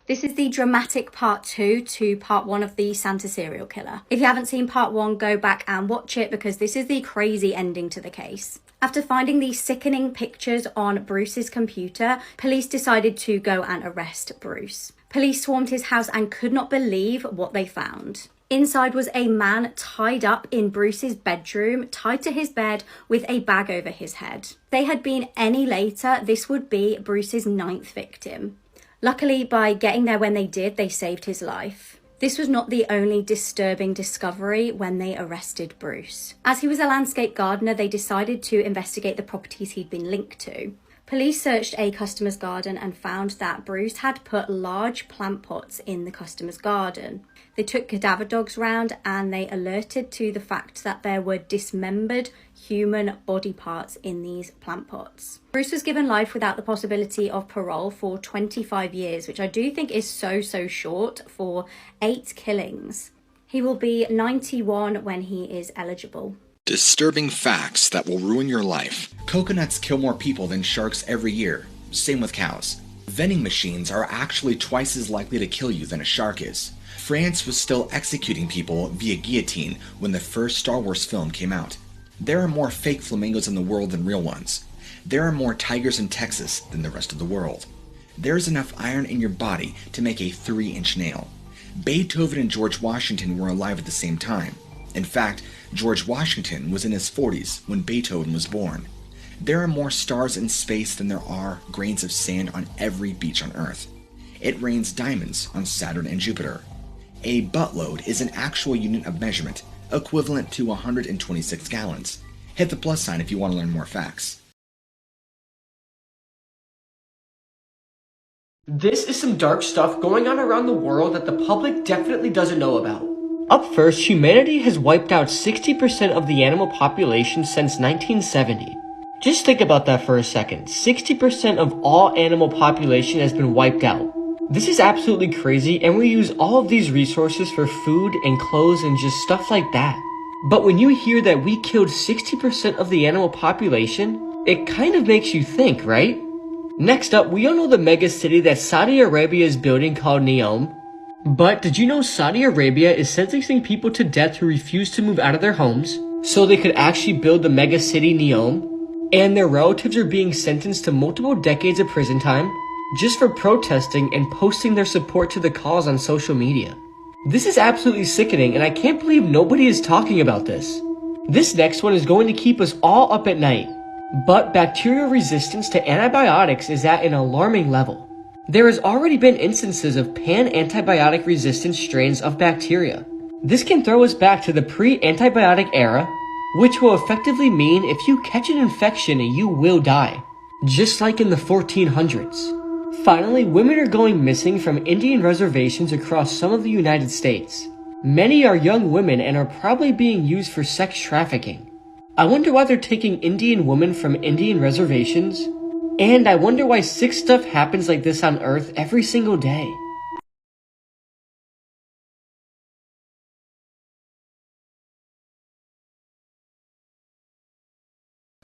This is the dramatic part 2 to part 1 of the Santa serial killer. If you haven't seen part 1, go back and watch it because this is the crazy ending to the case. After finding the sickening pictures on Bruce's computer, police decided to go and arrest Bruce. Police swarmed his house and could not believe what they found. Inside was a man tied up in Bruce's bedroom, tied to his bed with a bag over his head. If they had been any later, this would be Bruce's 9th victim. Luckily, by getting there when they did, they saved his life. This was not the only disturbing discovery when they arrested Bruce. As he was a landscape gardener, they decided to investigate the properties he'd been linked to. Police searched a customer's garden and found that Bruce had put large plant pots in the customer's garden. They took cadaver dogs round and they alerted to the fact that there were dismembered human body parts in these plant pots. Bruce was given life without the possibility of parole for 25 years, which I do think is so short for 8 killings. He will be 91 when he is eligible. Disturbing facts that will ruin your life. Coconuts kill more people than sharks every year. Same with cows. Vending machines are actually twice as likely to kill you than a shark is. France was still executing people via guillotine when the first Star Wars film came out. There are more fake flamingos in the world than real ones. There are more tigers in Texas than the rest of the world. There's enough iron in your body to make a 3-inch nail. Beethoven and George Washington were alive at the same time. In fact, George Washington was in his 40s when Beethoven was born. There are more stars in space than there are grains of sand on every beach on Earth. It rains diamonds on Saturn and Jupiter. A buttload is an actual unit of measurement, equivalent to 126 gallons. Hit the plus sign if you want to learn more facts. This is some dark stuff going on around the world that the public definitely doesn't know about. Up first, humanity has wiped out 60% of the animal population since 1970. Just think about that for a second. 60% of all animal population has been wiped out. This is absolutely crazy, and we use all of these resources for food and clothes and just stuff like that. But when you hear that we killed 60% of the animal population, it kind of makes you think, right? Next up, we all know the mega city that Saudi Arabia is building called Neom. But did you know Saudi Arabia is sentencing people to death who refuse to move out of their homes so they could actually build the mega city Neom? And their relatives are being sentenced to multiple decades of prison time just for protesting and posting their support to the cause on social media. This is absolutely sickening, and I can't believe nobody is talking about this. This next one is going to keep us all up at night. But bacterial resistance to antibiotics is at an alarming level. There has already been instances of pan-antibiotic resistant strains of bacteria. This can throw us back to the pre-antibiotic era, which will effectively mean if you catch an infection, you will die, just like in the 1400s. Finally, women are going missing from Indian reservations across some of the United States. Many are young women and are probably being used for sex trafficking. I wonder why they're taking Indian women from Indian reservations. And I wonder why sick stuff happens like this on Earth every single day.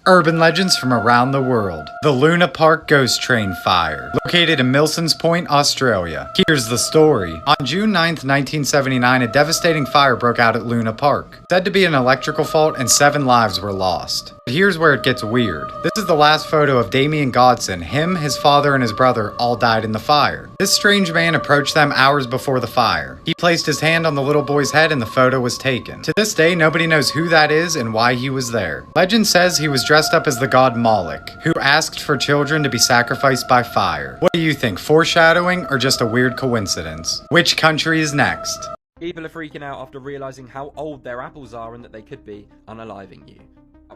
Urban legends from around the world. The Luna Park Ghost Train Fire, located in Milsons Point, Australia. Here's the story. On June 9th, 1979, a devastating fire broke out at Luna Park. Said to be an electrical fault and 7 lives were lost. But here's where it gets weird. This is the last photo of Damien Godson. Him, his father, and his brother all died in the fire. This strange man approached them hours before the fire. He placed his hand on the little boy's head and the photo was taken. To this day, nobody knows who that is and why he was there. Legend says he was dressed up as the god Moloch, who asked for children to be sacrificed by fire. What do you think, foreshadowing or just a weird coincidence? Which country is next? People are freaking out after realising how old their apples are and that they could be unaliving you.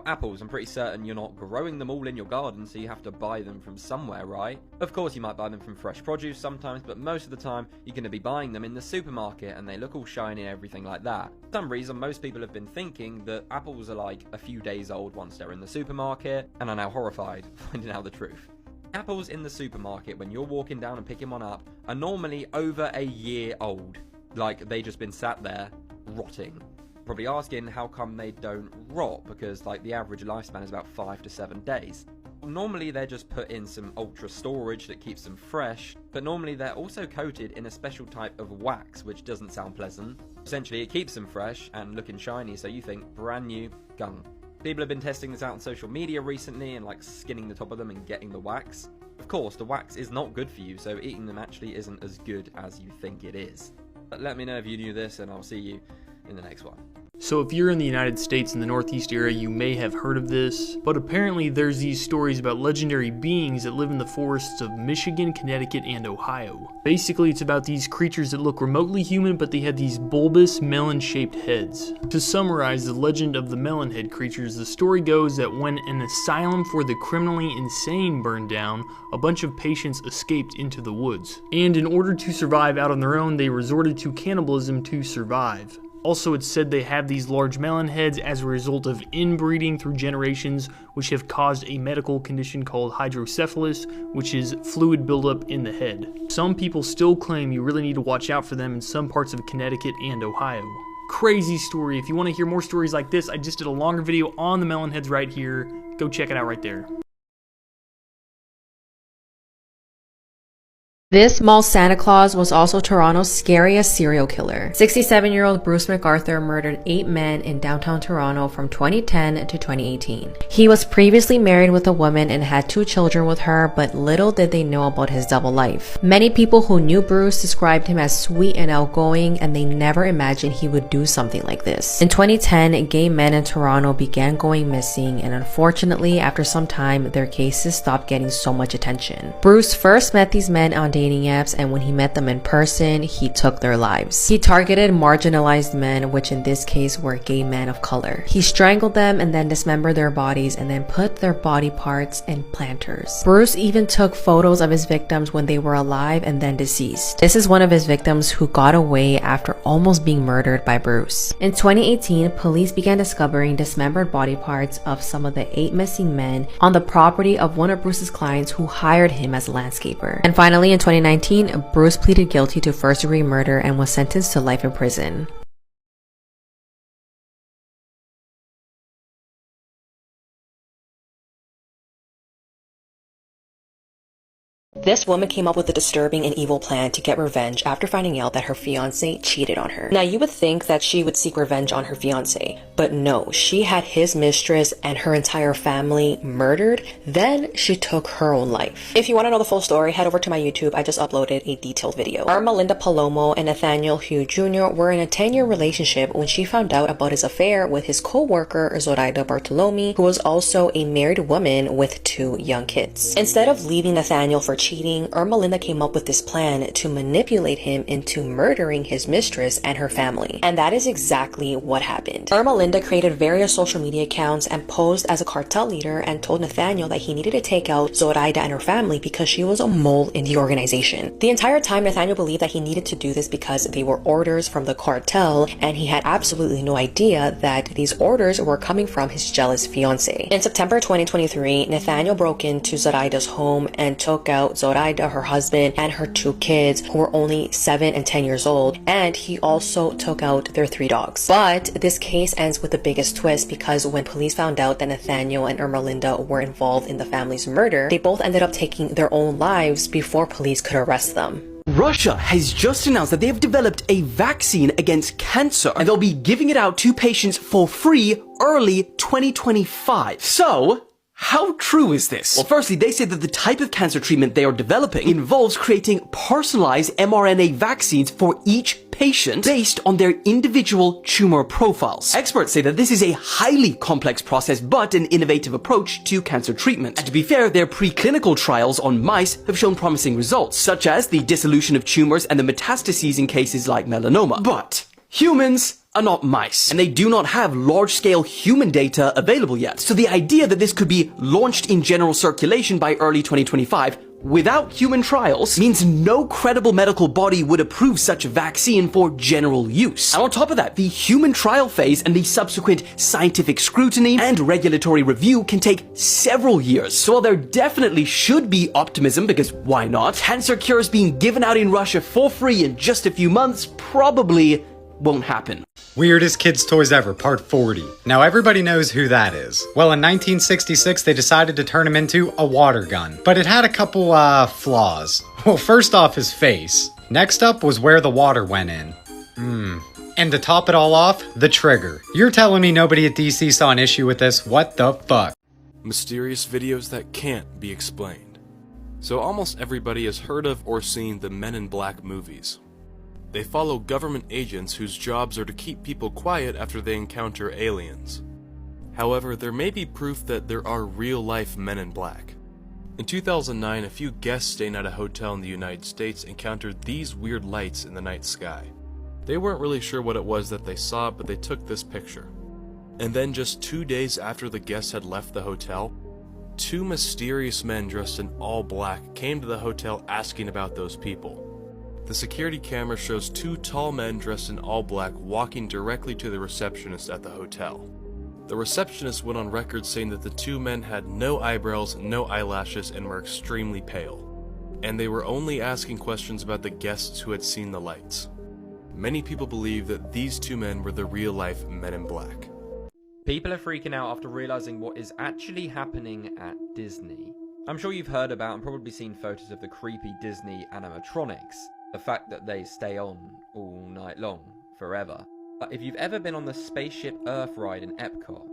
Apples, I'm pretty certain you're not growing them all in your garden, so you have to buy them from somewhere, right? Of course you might buy them from fresh produce sometimes, but most of the time you're going to be buying them in the supermarket and they look all shiny and everything like that. For some reason, most people have been thinking that apples are like a few days old once they're in the supermarket, and are now horrified finding out the truth. Apples in the supermarket, when you're walking down and picking one up, are normally over a year old. Like, they just been sat there, rotting. Probably asking how come they don't rot, because like the average lifespan is about 5 to 7 days. Normally they're just put in some ultra storage that keeps them fresh, but normally they're also coated in a special type of wax, which doesn't sound pleasant. Essentially, it keeps them fresh and looking shiny, so you think brand new gung. People have been testing this out on social media recently and like skinning the top of them and getting the wax. Of course, the wax is not good for you, so eating them actually isn't as good as you think it is. But let me know if you knew this, and I'll see you in the next one. So if you're in the United States in the Northeast area, you may have heard of this, but apparently there's these stories about legendary beings that live in the forests of Michigan, Connecticut, and Ohio. Basically, it's about these creatures that look remotely human, but they have these bulbous, melon-shaped heads. To summarize the legend of the melon head creatures, the story goes that when an asylum for the criminally insane burned down, a bunch of patients escaped into the woods. And in order to survive out on their own, they resorted to cannibalism to survive. Also, it's said they have these large melon heads as a result of inbreeding through generations, which have caused a medical condition called hydrocephalus, which is fluid buildup in the head. Some people still claim you really need to watch out for them in some parts of Connecticut and Ohio. Crazy story. If you want to hear more stories like this, I just did a longer video on the melon heads right here. Go check it out right there. This mall Santa Claus was also Toronto's scariest serial killer. 67-year-old Bruce MacArthur murdered 8 men in downtown Toronto from 2010 to 2018. He was previously married with a woman and had 2 children with her, but little did they know about his double life. Many people who knew Bruce described him as sweet and outgoing, and they never imagined he would do something like this. In 2010, gay men in Toronto began going missing, and unfortunately, after some time, their cases stopped getting so much attention. Bruce first met these men on dating apps, and when he met them in person, he took their lives. He targeted marginalized men, which in this case were gay men of color. He strangled them and then dismembered their bodies and then put their body parts in planters. Bruce even took photos of his victims when they were alive and then deceased. This is one of his victims who got away after almost being murdered by Bruce. In 2018, police began discovering dismembered body parts of some of the 8 missing men on the property of one of Bruce's clients who hired him as a landscaper. And finally, in 2019, Bruce pleaded guilty to first-degree murder and was sentenced to life in prison. This woman came up with a disturbing and evil plan to get revenge after finding out that her fiancé cheated on her. Now, you would think that she would seek revenge on her fiancé, but no, she had his mistress and her entire family murdered, then she took her own life. If you want to know the full story, head over to my YouTube. I just uploaded a detailed video. Irma Linda Palomo and Nathaniel Hugh Jr. were in a 10-year relationship when she found out about his affair with his co-worker Zoraida Bartolome, who was also a married woman with 2 young kids. Instead of leaving Nathaniel for cheating, Irma Linda came up with this plan to manipulate him into murdering his mistress and her family. And that is exactly what happened. Irma Linda created various social media accounts and posed as a cartel leader and told Nathaniel that he needed to take out Zoraida and her family because she was a mole in the organization. The entire time, Nathaniel believed that he needed to do this because they were orders from the cartel, and he had absolutely no idea that these orders were coming from his jealous fiancé. In September 2023, Nathaniel broke into Zoraida's home and took out Zoraida, her husband, and her 2 kids who were only 7 and 10 years old, and he also took out their 3 dogs. But this case ends with the biggest twist, because when police found out that Nathaniel and Irma Linda were involved in the family's murder, they both ended up taking their own lives before police could arrest them. Russia has just announced that they have developed a vaccine against cancer, and they'll be giving it out to patients for free early 2025. So, how true is this? Well, firstly, they say that the type of cancer treatment they are developing involves creating personalized mRNA vaccines for each patient based on their individual tumor profiles. Experts say that this is a highly complex process, but an innovative approach to cancer treatment. And to be fair, their preclinical trials on mice have shown promising results, such as the dissolution of tumors and the metastases in cases like melanoma. But humans are not mice, and they do not have large-scale human data available yet. So the idea that this could be launched in general circulation by early 2025 without human trials means no credible medical body would approve such a vaccine for general use. And on top of that, the human trial phase and the subsequent scientific scrutiny and regulatory review can take several years. So while there definitely should be optimism, because why not, cancer cures being given out in Russia for free in just a few months probably won't happen. Weirdest Kids Toys Ever, Part 40. Now everybody knows who that is. Well, in 1966, they decided to turn him into a water gun. But it had a couple, flaws. Well, first off, his face. Next up was where the water went in. And to top it all off, the trigger. You're telling me nobody at DC saw an issue with this? What the fuck? Mysterious videos that can't be explained. So almost everybody has heard of or seen the Men in Black movies. They follow government agents whose jobs are to keep people quiet after they encounter aliens. However, there may be proof that there are real-life Men in Black. In 2009, a few guests staying at a hotel in the United States encountered these weird lights in the night sky. They weren't really sure what it was that they saw, but they took this picture. And then just 2 days after the guests had left the hotel, 2 mysterious men dressed in all black came to the hotel asking about those people. The security camera shows 2 tall men dressed in all black walking directly to the receptionist at the hotel. The receptionist went on record saying that the 2 men had no eyebrows, no eyelashes, and were extremely pale. And they were only asking questions about the guests who had seen the lights. Many people believe that these 2 men were the real-life Men in Black. People are freaking out after realizing what is actually happening at Disney. I'm sure you've heard about and probably seen photos of the creepy Disney animatronics. The fact that they stay on all night long, forever. But if you've ever been on the Spaceship Earth ride in Epcot,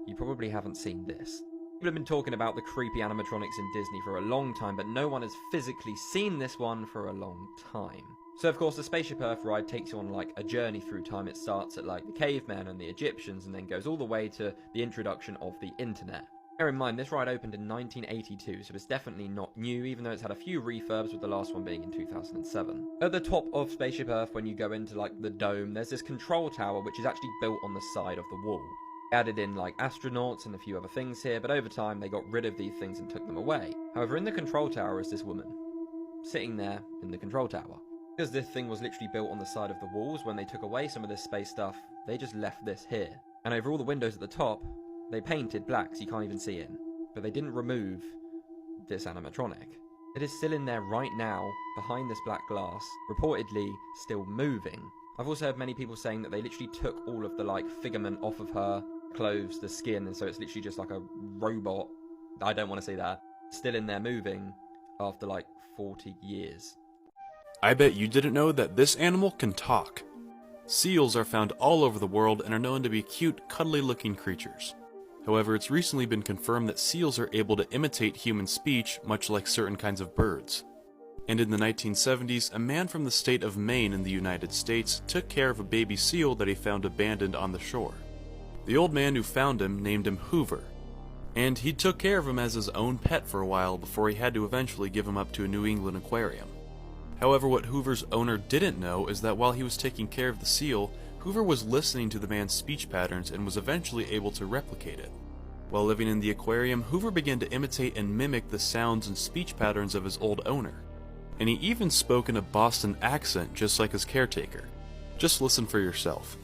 you probably haven't seen this. People have been talking about the creepy animatronics in Disney for a long time, but no one has physically seen this one for a long time. So of course the Spaceship Earth ride takes you on like a journey through time. It starts at like the cavemen and the Egyptians and then goes all the way to the introduction of the internet. Bear in mind, this ride opened in 1982, so it's definitely not new, even though it's had a few refurbs, with the last one being in 2007. At the top of Spaceship Earth, when you go into like the dome, there's this control tower which is actually built on the side of the wall. They added in like astronauts and a few other things here, but over time they got rid of these things and took them away. However, in the control tower is this woman, sitting there in the control tower. Because this thing was literally built on the side of the walls, when they took away some of this space stuff, they just left this here. And over all the windows at the top, they painted black so you can't even see in. But they didn't remove this animatronic. It is still in there right now, behind this black glass, reportedly still moving. I've also heard many people saying that they literally took all of the like figment off of her clothes, the skin, and so it's literally just like a robot. I don't want to say that. Still in there moving after like 40 years. I bet you didn't know that this animal can talk. Seals are found all over the world and are known to be cute, cuddly-looking creatures. However, it's recently been confirmed that seals are able to imitate human speech, much like certain kinds of birds. And in the 1970s, a man from the state of Maine in the United States took care of a baby seal that he found abandoned on the shore. The old man who found him named him Hoover, and he took care of him as his own pet for a while before he had to eventually give him up to a New England aquarium. However, what Hoover's owner didn't know is that while he was taking care of the seal, Hoover was listening to the man's speech patterns and was eventually able to replicate it. While living in the aquarium, Hoover began to imitate and mimic the sounds and speech patterns of his old owner. And he even spoke in a Boston accent just like his caretaker. Just listen for yourself.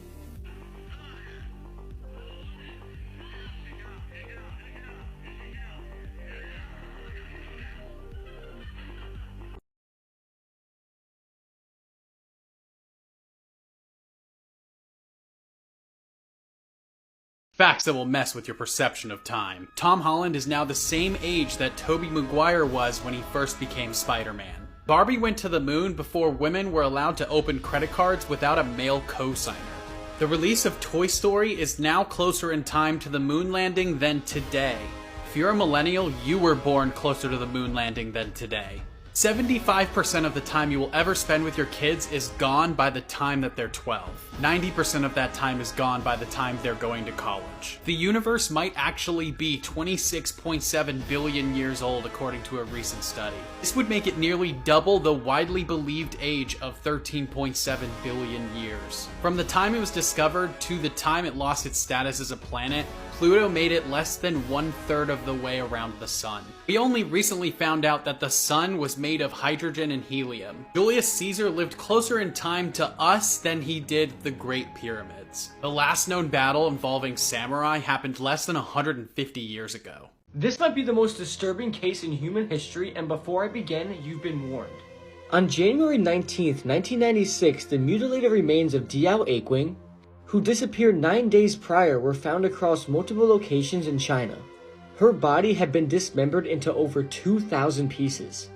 Facts that will mess with your perception of time. Tom Holland is now the same age that Tobey Maguire was when he first became Spider-Man. Barbie went to the moon before women were allowed to open credit cards without a male co-signer. The release of Toy Story is now closer in time to the moon landing than today. If you're a millennial, you were born closer to the moon landing than today. 75% of the time you will ever spend with your kids is gone by the time that they're 12. 90% of that time is gone by the time they're going to college. The universe might actually be 26.7 billion years old according to a recent study. This would make it nearly double the widely believed age of 13.7 billion years. From the time it was discovered to the time it lost its status as a planet, Pluto made it less than 1/3 of the way around the sun. We only recently found out that the sun was made of hydrogen and helium. Julius Caesar lived closer in time to us than he did the Great Pyramids. The last known battle involving samurai happened less than 150 years ago. This might be the most disturbing case in human history, and before I begin, you've been warned. On January 19th, 1996, the mutilated remains of Diao Aiqing, who disappeared 9 days prior, were found across multiple locations in China. Her body had been dismembered into over 2,000 pieces.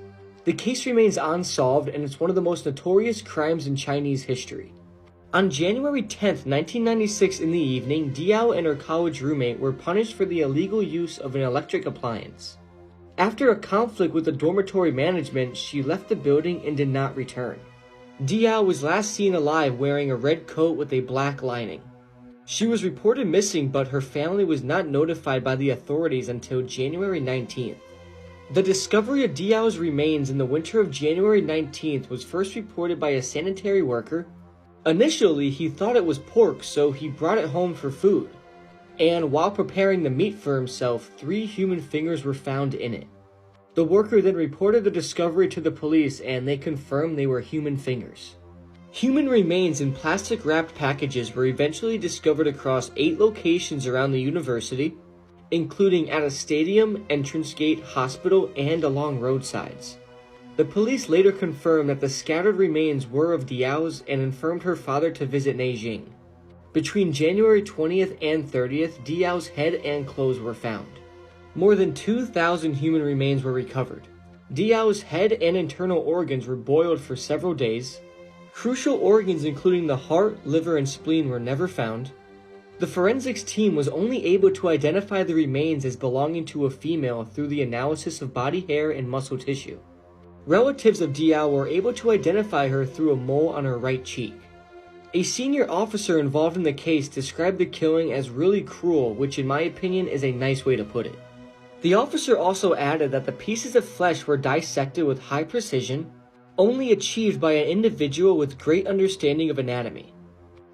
The case remains unsolved, and it's one of the most notorious crimes in Chinese history. On January 10th, 1996 in the evening, Diao and her college roommate were punished for the illegal use of an electric appliance. After a conflict with the dormitory management, she left the building and did not return. Diao was last seen alive wearing a red coat with a black lining. She was reported missing, but her family was not notified by the authorities until January 19th. The discovery of Diao's remains in the winter of January 19th was first reported by a sanitary worker. Initially, he thought it was pork, so he brought it home for food. And while preparing the meat for himself, 3 human fingers were found in it. The worker then reported the discovery to the police, and they confirmed they were human fingers. Human remains in plastic-wrapped packages were eventually discovered across 8 locations around the university, including at a stadium, entrance gate, hospital, and along roadsides. The police later confirmed that the scattered remains were of Diao's and informed her father to visit Beijing. Between January 20th and 30th, Diao's head and clothes were found. More than 2,000 human remains were recovered. Diao's head and internal organs were boiled for several days. Crucial organs including the heart, liver, and spleen were never found. The forensics team was only able to identify the remains as belonging to a female through the analysis of body hair and muscle tissue. Relatives of Diao were able to identify her through a mole on her right cheek. A senior officer involved in the case described the killing as really cruel, which in my opinion is a nice way to put it. The officer also added that the pieces of flesh were dissected with high precision, only achieved by an individual with great understanding of anatomy.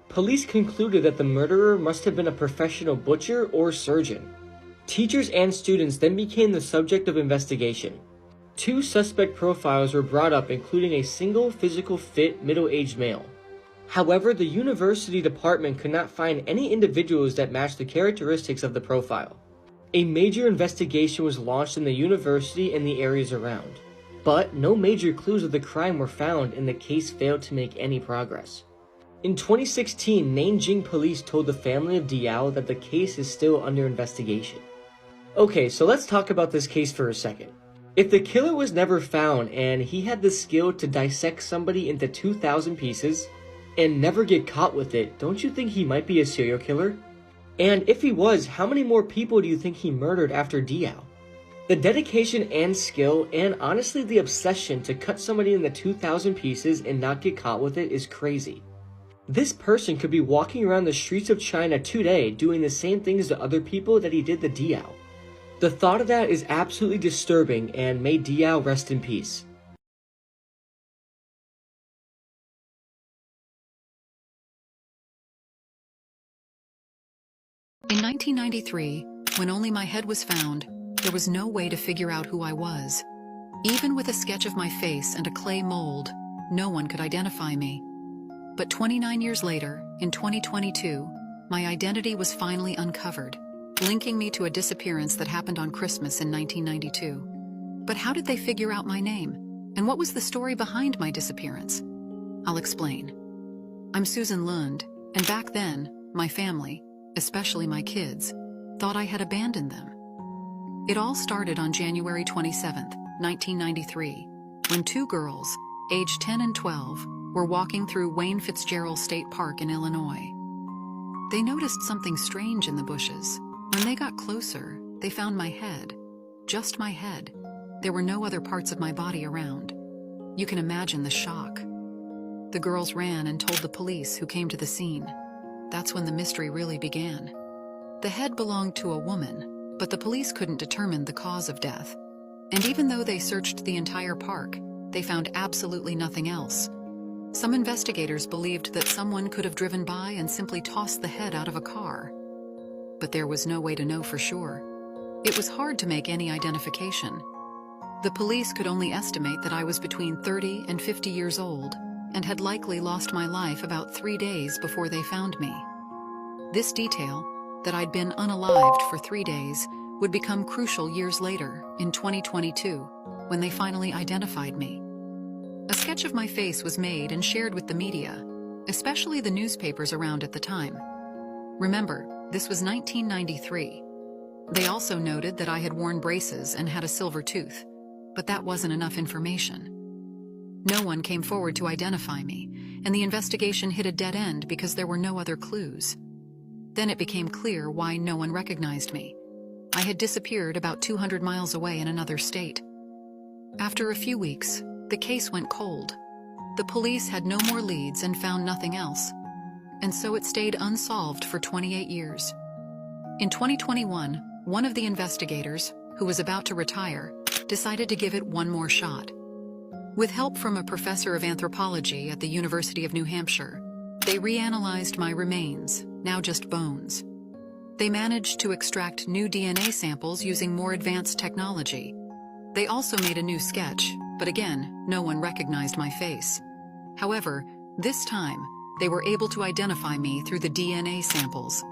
Police concluded that the murderer must have been a professional butcher or surgeon. Teachers and students then became the subject of investigation. 2 suspect profiles were brought up, including a single physical fit middle-aged male. However, the university department could not find any individuals that matched the characteristics of the profile. A major investigation was launched in the university and the areas around, but no major clues of the crime were found and the case failed to make any progress. In 2016, Nanjing police told the family of Diao that the case is still under investigation. Okay, so let's talk about this case for a second. If the killer was never found and he had the skill to dissect somebody into 2,000 pieces, and never get caught with it, don't you think he might be a serial killer? And if he was, how many more people do you think he murdered after Diao? The dedication and skill, and honestly the obsession to cut somebody into 2,000 pieces and not get caught with it is crazy. This person could be walking around the streets of China today doing the same things to other people that he did to Diao. The thought of that is absolutely disturbing, and may Diao rest in peace. In 1993, when only my head was found, there was no way to figure out who I was. Even with a sketch of my face and a clay mold, no one could identify me. But 29 years later, in 2022, my identity was finally uncovered, linking me to a disappearance that happened on Christmas in 1992. But how did they figure out my name? And what was the story behind my disappearance? I'll explain. I'm Susan Lund, and back then, my family, especially my kids, thought I had abandoned them. It all started on January 27th, 1993, when 2 girls, aged 10 and 12, were walking through Wayne Fitzgerald State Park in Illinois. They noticed something strange in the bushes. When they got closer, they found my head. Just my head. There were no other parts of my body around. You can imagine the shock. The girls ran and told the police, who came to the scene. That's when the mystery really began. The head belonged to a woman, but the police couldn't determine the cause of death. And even though they searched the entire park, they found absolutely nothing else. Some investigators believed that someone could have driven by and simply tossed the head out of a car. But there was no way to know for sure. It was hard to make any identification. The police could only estimate that I was between 30 and 50 years old, and had likely lost my life about 3 days before they found me. This detail, that I'd been unalived for 3 days, would become crucial years later, in 2022, when they finally identified me. A sketch of my face was made and shared with the media, especially the newspapers around at the time. Remember, this was 1993. They also noted that I had worn braces and had a silver tooth, but that wasn't enough information. No one came forward to identify me, and the investigation hit a dead end because there were no other clues. Then it became clear why no one recognized me. I had disappeared about 200 miles away in another state. After a few weeks, the case went cold. The police had no more leads and found nothing else. And so it stayed unsolved for 28 years. In 2021, one of the investigators, who was about to retire, decided to give it one more shot. With help from a professor of anthropology at the University of New Hampshire, they reanalyzed my remains, now just bones. They managed to extract new DNA samples using more advanced technology. They also made a new sketch, but again, no one recognized my face. However, this time, they were able to identify me through the DNA samples.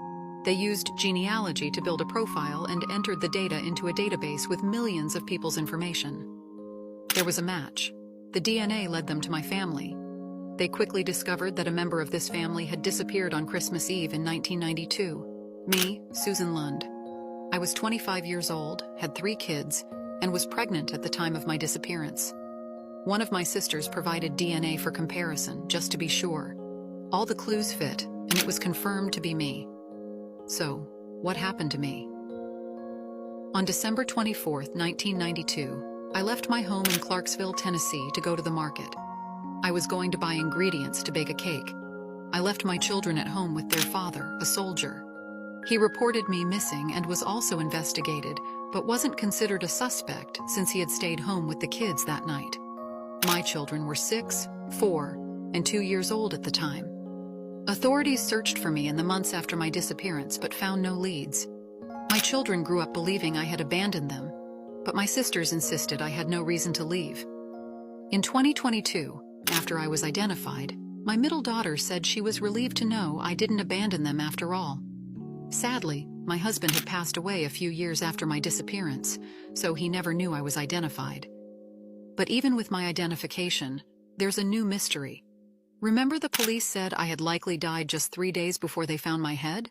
They used genealogy to build a profile and entered the data into a database with millions of people's information. There was a match. The DNA led them to my family. They quickly discovered that a member of this family had disappeared on Christmas Eve in 1992. Me, Susan Lund. I was 25 years old, had 3 kids, and was pregnant at the time of my disappearance. One of my sisters provided DNA for comparison, just to be sure. All the clues fit, and it was confirmed to be me. So, what happened to me? On December 24, 1992, I left my home in Clarksville, Tennessee to go to the market. I was going to buy ingredients to bake a cake. I left my children at home with their father, a soldier. He reported me missing and was also investigated, but wasn't considered a suspect since he had stayed home with the kids that night. My children were 6, 4, and 2 years old at the time. Authorities searched for me in the months after my disappearance but found no leads. My children grew up believing I had abandoned them, but my sisters insisted I had no reason to leave. In 2022, after I was identified, my middle daughter said she was relieved to know I didn't abandon them after all. Sadly, my husband had passed away a few years after my disappearance, so he never knew I was identified. But even with my identification, there's a new mystery. Remember the police said I had likely died just 3 days before they found my head?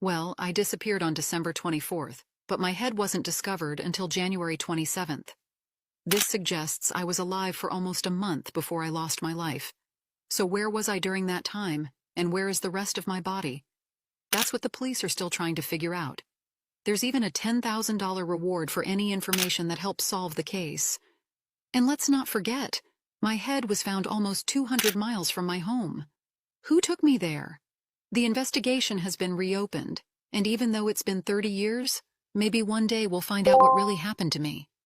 Well, I disappeared on December 24th, but my head wasn't discovered until January 27th. This suggests I was alive for almost a month before I lost my life. So where was I during that time, and where is the rest of my body? That's what the police are still trying to figure out. There's even a $10,000 reward for any information that helps solve the case. And let's not forget, my head was found almost 200 miles from my home. Who took me there? The investigation has been reopened, and even though it's been 30 years, maybe one day we'll find out what really happened to me.